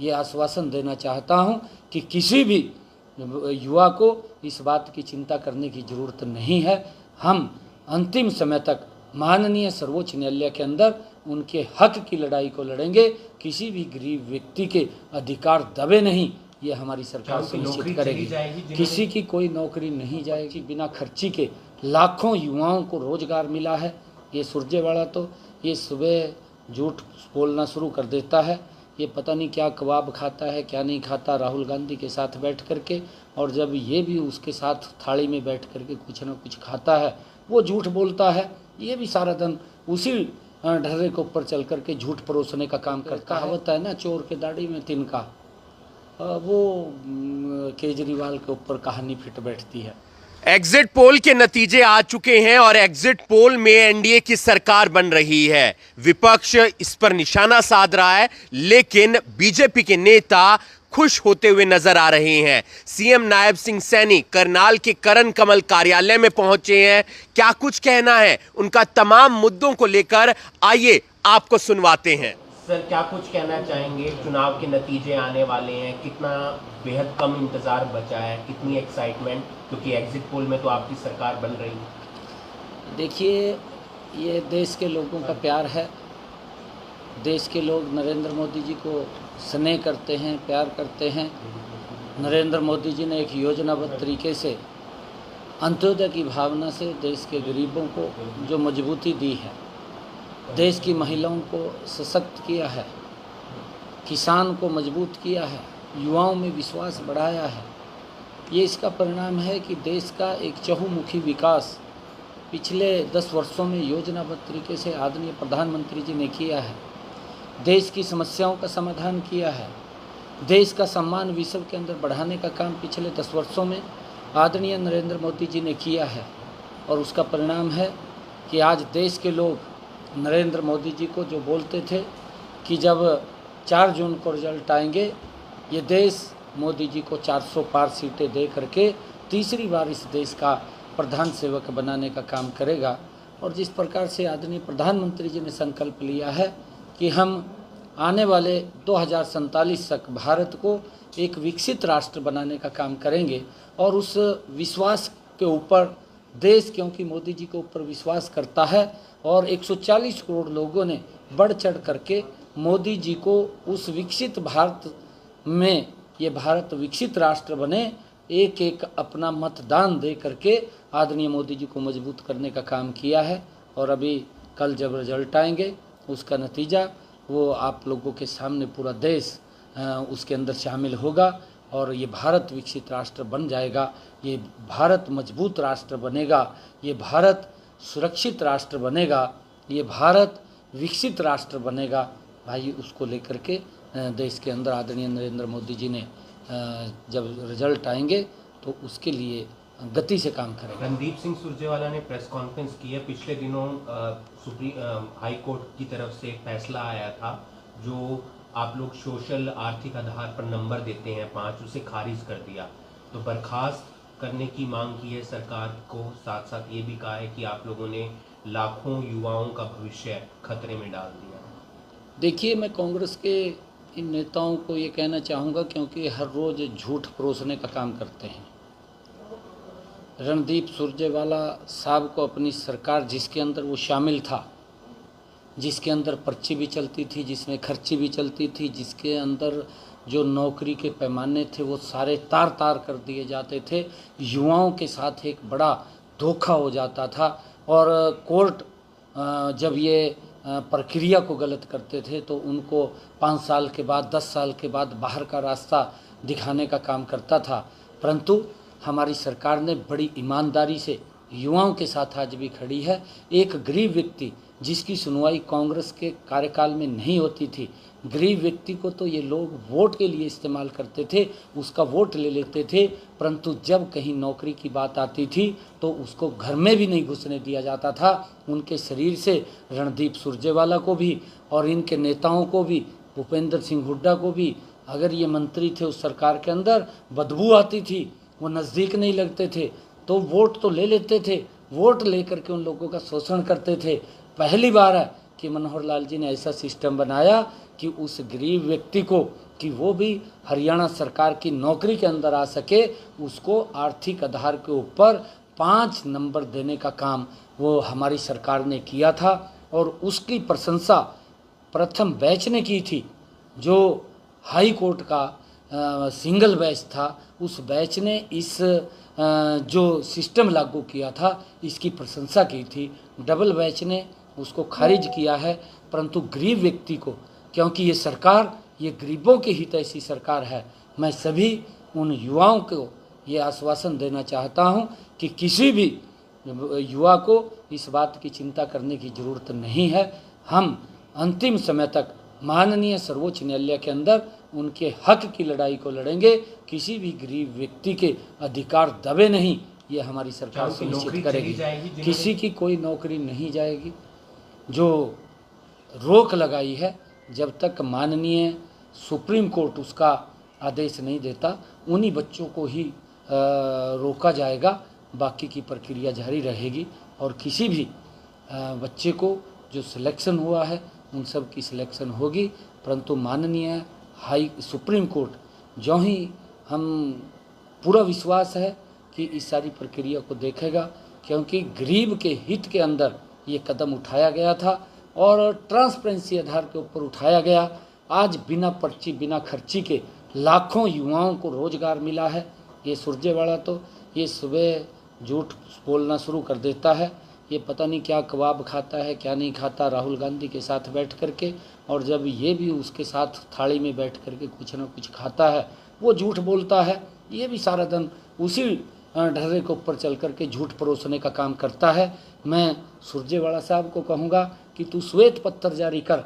ये आश्वासन देना चाहता हूँ कि किसी भी युवा को इस बात की चिंता करने की ज़रूरत नहीं है। हम अंतिम समय तक माननीय सर्वोच्च न्यायालय के अंदर उनके हक की लड़ाई को लड़ेंगे। किसी भी गरीब व्यक्ति के अधिकार दबे नहीं, ये हमारी सरकार सुनिश्चित करेगी। किसी की कोई नौकरी नहीं जाएगी। बिना खर्ची के लाखों युवाओं को रोजगार मिला है। ये सुरजेवाला तो ये सुबह झूठ बोलना शुरू कर देता है। ये पता नहीं क्या कबाब खाता है, क्या नहीं खाता राहुल गांधी के साथ बैठ करके, और जब ये भी उसके साथ थाली में बैठ करके कुछ ना कुछ खाता है, वो झूठ बोलता है। ये भी सारा दिन उसी ढर्रे के ऊपर चल करके झूठ परोसने का काम करता है। होता है ना, चोर के दाढ़ी में तिनका, वो केजरीवाल के ऊपर कहानी फिट बैठती है। एग्जिट पोल के नतीजे आ चुके हैं और एग्जिट पोल में एनडीए की सरकार बन रही है। विपक्ष इस पर निशाना साध रहा है, लेकिन बीजेपी के नेता खुश होते हुए नजर आ रहे हैं। सीएम नायब सिंह सैनी करनाल के करण कमल कार्यालय में पहुंचे हैं। क्या कुछ कहना है उनका तमाम मुद्दों को लेकर, आइए आपको सुनवाते हैं। सर, क्या कुछ कहना चाहेंगे? चुनाव के नतीजे आने वाले हैं, कितना बेहद कम इंतजार बचा है, कितनी एक्साइटमेंट, क्योंकि एग्जिट पोल में तो आपकी सरकार बन रही है। देखिए, ये देश के लोगों का प्यार है। देश के लोग नरेंद्र मोदी जी को स्नेह करते हैं, प्यार करते हैं। नरेंद्र मोदी जी ने एक योजनाबद्ध तरीके से अंत्योदय की भावना से देश के गरीबों को जो मजबूती दी है, देश की महिलाओं को सशक्त किया है, किसान को मजबूत किया है, युवाओं में विश्वास बढ़ाया है। ये इसका परिणाम है कि देश का एक चहुमुखी विकास पिछले 10 वर्षों में योजनाबद्ध तरीके से आदरणीय प्रधानमंत्री जी ने किया है। देश की समस्याओं का समाधान किया है। देश का सम्मान विश्व के अंदर बढ़ाने का काम पिछले 10 वर्षों में आदरणीय नरेंद्र मोदी जी ने किया है, और उसका परिणाम है कि आज देश के लोग नरेंद्र मोदी जी को जो बोलते थे कि जब 4 जून को रिजल्ट आएंगे, ये देश मोदी जी को 400 पार सीटें दे करके तीसरी बार इस देश का प्रधान सेवक बनाने का काम करेगा। और जिस प्रकार से आदरणीय प्रधानमंत्री जी ने संकल्प लिया है कि हम आने वाले 2047 तक भारत को एक विकसित राष्ट्र बनाने का काम करेंगे, और उस विश्वास के ऊपर देश, क्योंकि मोदी जी के ऊपर विश्वास करता है, और 140 करोड़ लोगों ने बढ़ चढ़ करके मोदी जी को उस विकसित भारत में, ये भारत विकसित राष्ट्र बने, एक एक अपना मतदान दे करके आदरणीय मोदी जी को मजबूत करने का काम किया है। और अभी कल जब रिजल्ट आएंगे, उसका नतीजा वो आप लोगों के सामने पूरा देश उसके अंदर शामिल होगा, और ये भारत विकसित राष्ट्र बन जाएगा। ये भारत मजबूत राष्ट्र बनेगा, ये भारत सुरक्षित राष्ट्र बनेगा, ये भारत विकसित राष्ट्र बनेगा। भाई, उसको लेकर के देश के अंदर आदरणीय नरेंद्र मोदी जी ने जब रिजल्ट आएंगे तो उसके लिए गति से काम करेंगे। रणदीप सिंह सुरजेवाला ने प्रेस कॉन्फ्रेंस की है। पिछले दिनों सुप्रीम हाई कोर्ट की तरफ से एक फैसला आया था, जो आप लोग सोशल आर्थिक आधार पर नंबर देते हैं 5, उसे खारिज कर दिया। तो बर्खास्त करने की मांग की है सरकार को। साथ साथ ये भी कहा है कि आप लोगों ने लाखों युवाओं का भविष्य खतरे में डाल दिया। देखिए, मैं कांग्रेस के इन नेताओं को ये कहना चाहूँगा, क्योंकि हर रोज़ झूठ परोसने का काम करते हैं। रणदीप सुरजेवाला साहब को अपनी सरकार, जिसके अंदर वो शामिल था, जिसके अंदर पर्ची भी चलती थी, जिसमें खर्ची भी चलती थी, जिसके अंदर जो नौकरी के पैमाने थे वो सारे तार तार कर दिए जाते थे, युवाओं के साथ एक बड़ा धोखा हो जाता था। और कोर्ट जब ये प्रक्रिया को गलत करते थे तो उनको 5 साल के बाद, 10 साल के बाद बाहर का रास्ता दिखाने का काम करता था। परंतु हमारी सरकार ने बड़ी ईमानदारी से युवाओं के साथ आज भी खड़ी है। एक गरीब व्यक्ति जिसकी सुनवाई कांग्रेस के कार्यकाल में नहीं होती थी, गरीब व्यक्ति को तो ये लोग वोट के लिए इस्तेमाल करते थे, उसका वोट ले लेते थे, परंतु जब कहीं नौकरी की बात आती थी तो उसको घर में भी नहीं घुसने दिया जाता था। उनके शरीर से रणदीप सुरजेवाला को भी और इनके नेताओं को भी, भूपेंद्र सिंह हुड्डा को भी, अगर ये मंत्री थे उस सरकार के अंदर, बदबू आती थी, वो नज़दीक नहीं लगते थे, तो वोट तो ले लेते थे, वोट लेकर के उन लोगों का शोषण करते थे। पहली बार है कि मनोहर लाल जी ने ऐसा सिस्टम बनाया कि उस गरीब व्यक्ति को कि वो भी हरियाणा सरकार की नौकरी के अंदर आ सके, उसको आर्थिक आधार के ऊपर 5 नंबर देने का काम वो हमारी सरकार ने किया था। और उसकी प्रशंसा प्रथम बैच ने की थी, जो हाई कोर्ट का सिंगल बैच था। उस बैच ने इस जो सिस्टम लागू किया था इसकी प्रशंसा की थी। डबल बैच ने उसको खारिज किया है। परंतु गरीब व्यक्ति को, क्योंकि ये सरकार ये गरीबों की हितैषी सरकार है, मैं सभी उन युवाओं को ये आश्वासन देना चाहता हूँ कि किसी भी युवा को इस बात की चिंता करने की ज़रूरत नहीं है। हम अंतिम समय तक माननीय सर्वोच्च न्यायालय के अंदर उनके हक की लड़ाई को लड़ेंगे। किसी भी गरीब व्यक्ति के अधिकार दबे नहीं, ये हमारी सरकार सुनिश्चित करेगी। किसी की कोई नौकरी नहीं जाएगी। जो रोक लगाई है, जब तक माननीय सुप्रीम कोर्ट उसका आदेश नहीं देता, उन्हीं बच्चों को ही रोका जाएगा। बाकी की प्रक्रिया जारी रहेगी और किसी भी बच्चे को जो सिलेक्शन हुआ है उन सब की सिलेक्शन होगी। परंतु माननीय सुप्रीम कोर्ट जो ही हम पूरा विश्वास है कि इस सारी प्रक्रिया को देखेगा, क्योंकि गरीब के हित के अंदर ये कदम उठाया गया था और ट्रांसपेरेंसी आधार के ऊपर उठाया गया। आज बिना पर्ची बिना खर्ची के लाखों युवाओं को रोजगार मिला है। ये सुरजेवाला तो ये सुबह झूठ बोलना शुरू कर देता है, ये पता नहीं क्या कबाब खाता है क्या नहीं खाता राहुल गांधी के साथ बैठ करके, और जब ये भी उसके साथ थाली में बैठ करके कुछ ना कुछ खाता है वो झूठ बोलता है। ये भी सारा दिन उसी ढर्रे के ऊपर चल करके झूठ परोसने का काम करता है। मैं सुरजेवाला साहब को कहूँगा कि तू श्वेत पत्र जारी कर,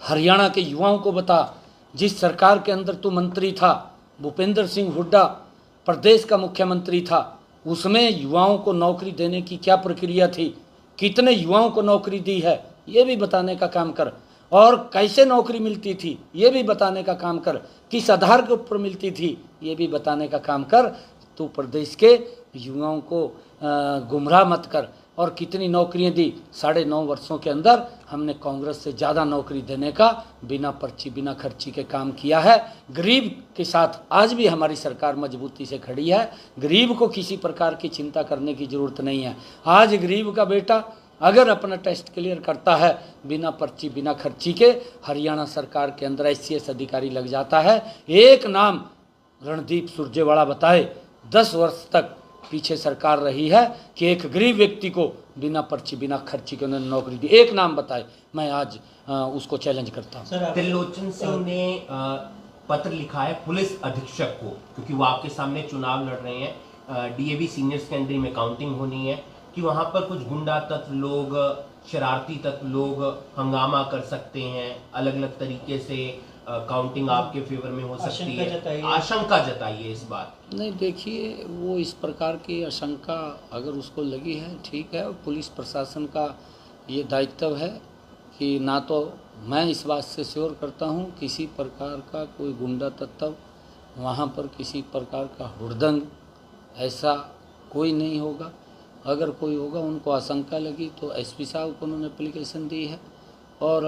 हरियाणा के युवाओं को बता, जिस सरकार के अंदर तू मंत्री था, भूपेंद्र सिंह हुड्डा प्रदेश का मुख्यमंत्री था, उसमें युवाओं को नौकरी देने की क्या प्रक्रिया थी, कितने युवाओं को नौकरी दी है, ये भी बताने का काम कर। और कैसे नौकरी मिलती थी ये भी बताने का काम कर, किस आधार के ऊपर मिलती थी ये भी बताने का काम कर। तो प्रदेश के युवाओं को गुमराह मत कर। और कितनी नौकरियां दी, 9.5 वर्षों के अंदर हमने कांग्रेस से ज़्यादा नौकरी देने का बिना पर्ची बिना खर्ची के काम किया है। गरीब के साथ आज भी हमारी सरकार मजबूती से खड़ी है। गरीब को किसी प्रकार की चिंता करने की ज़रूरत नहीं है। आज गरीब का बेटा अगर अपना टेस्ट क्लियर करता है बिना पर्ची बिना खर्ची के, हरियाणा सरकार के अंदर ICS अधिकारी लग जाता है। एक नाम रणदीप सुरजेवाला बताए, 10 वर्ष तक पीछे सरकार रही है कि एक गरीब व्यक्ति को बिना पर्ची बिना खर्ची के उन्होंने नौकरी दी। एक नाम बताए, मैं आज उसको चैलेंज करता हूँ। त्रिलोचन सिंह ने पत्र लिखा है पुलिस अधीक्षक को, क्योंकि वो आपके सामने चुनाव लड़ रहे हैं, DAV सीनियर सेकेंडरी में काउंटिंग होनी है, कि वहाँ पर कुछ गुंडा तत्व लोग, शरारती तत्व लोग हंगामा कर सकते हैं, अलग अलग तरीके से काउंटिंग आपके फेवर में हो सकती है। आशंका जताइए इस बात। नहीं, देखिए वो इस प्रकार की आशंका अगर उसको लगी है ठीक है, पुलिस प्रशासन का ये दायित्व है कि ना तो मैं इस बात से श्योर करता हूँ किसी प्रकार का कोई गुंडा तत्व वहाँ पर किसी प्रकार का हुड़दंग ऐसा कोई नहीं होगा। अगर कोई होगा उनको आशंका लगी तो SP साहब को उन्होंने एप्लीकेशन दी है और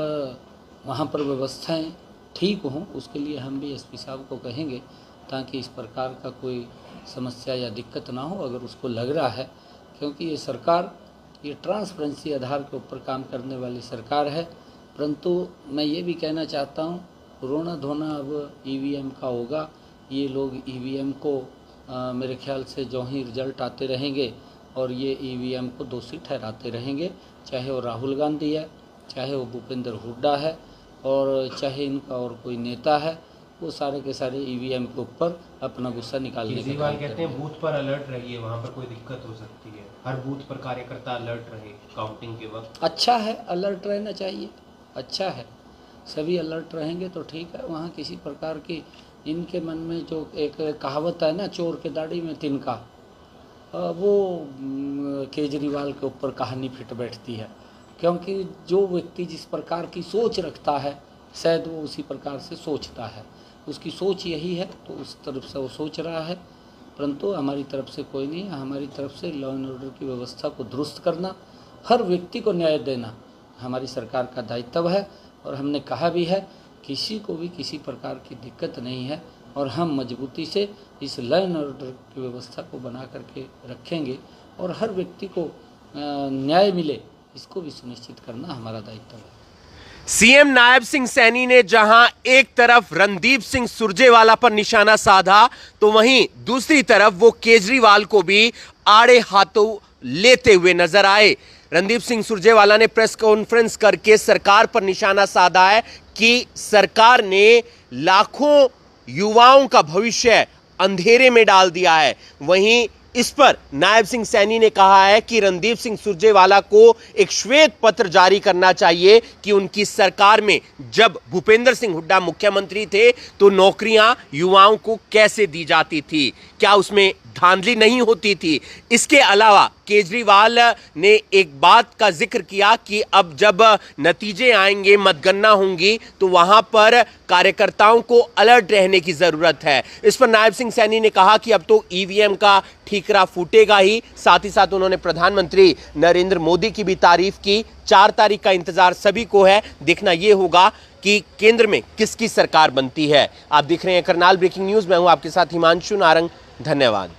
वहाँ पर व्यवस्थाएं ठीक हों, उसके लिए हम भी SP साहब को कहेंगे ताकि इस प्रकार का कोई समस्या या दिक्कत ना हो अगर उसको लग रहा है। क्योंकि ये सरकार ये ट्रांसपेरेंसी आधार के ऊपर काम करने वाली सरकार है। परंतु मैं ये भी कहना चाहता हूँ, रोना धोना अब EVM का होगा। ये लोग EVM को मेरे ख्याल से जो ही रिजल्ट आते रहेंगे और ये EVM को दोषी ठहराते रहेंगे, चाहे वो राहुल गांधी है, चाहे वो भूपेंद्र हुड्डा है और चाहे इनका और कोई नेता है, वो सारे के सारे EVM के ऊपर अपना गुस्सा निकालने के केजरीवाल कहते हैं बूथ पर अलर्ट रहिए, वहाँ पर कोई दिक्कत हो सकती है, हर बूथ पर कार्यकर्ता अलर्ट रहे काउंटिंग के वक्त। अच्छा है, अलर्ट रहना चाहिए, अच्छा है, सभी अलर्ट रहेंगे तो ठीक है। वहाँ किसी प्रकार की इनके मन में जो एक कहावत है ना, चोर के दाढ़ी में तिनका, वो केजरीवाल के ऊपर कहानी फिट बैठती है। क्योंकि जो व्यक्ति जिस प्रकार की सोच रखता है शायद वो उसी प्रकार से सोचता है, उसकी सोच यही है तो उस तरफ से वो सोच रहा है। परंतु हमारी तरफ से कोई नहीं है, हमारी तरफ से लॉ एंड ऑर्डर की व्यवस्था को दुरुस्त करना, हर व्यक्ति को न्याय देना हमारी सरकार का दायित्व है। और हमने कहा भी है किसी को भी किसी प्रकार की दिक्कत नहीं है और हम मजबूती से इस लॉ एंड ऑर्डर की व्यवस्था को बना करके रखेंगे और हर व्यक्ति को न्याय मिले, इसको भी सुनिश्चित करना हमारा दायित्व है। सीएम नायब सिंह सैनी ने जहां एक तरफ रणदीप सिंह सुरजेवाला पर निशाना साधा, तो वहीं दूसरी तरफ वो केजरीवाल को भी आड़े हाथों लेते हुए नजर आए। रणदीप सिंह सुरजेवाला ने प्रेस कॉन्फ्रेंस करके सरकार पर निशाना साधा है कि सरकार ने लाखों युवाओं का भविष्य अंधेरे में डाल दिया है। वहीं इस पर नायब सिंह सैनी ने कहा है कि रणदीप सिंह सुरजेवाला को एक श्वेत पत्र जारी करना चाहिए कि उनकी सरकार में जब भूपेंद्र सिंह हुड्डा मुख्यमंत्री थे तो नौकरियां युवाओं को कैसे दी जाती थी, क्या उसमें धांधली नहीं होती थी। इसके अलावा केजरीवाल ने एक बात का जिक्र किया कि अब जब नतीजे आएंगे, मतगणना होंगी, तो वहां पर कार्यकर्ताओं को अलर्ट रहने की जरूरत है। इस पर नायब सिंह सैनी ने कहा कि अब तो ईवीएम का ठीकरा फूटेगा ही। साथ ही साथ उन्होंने प्रधानमंत्री नरेंद्र मोदी की भी तारीफ की। 4 तारीख का इंतजार सभी को है, देखना यह होगा कि केंद्र में किसकी सरकार बनती है। आप देख रहे हैं करनाल ब्रेकिंग न्यूज, मैं हूं आपके साथ हिमांशु नारंग। धन्यवाद।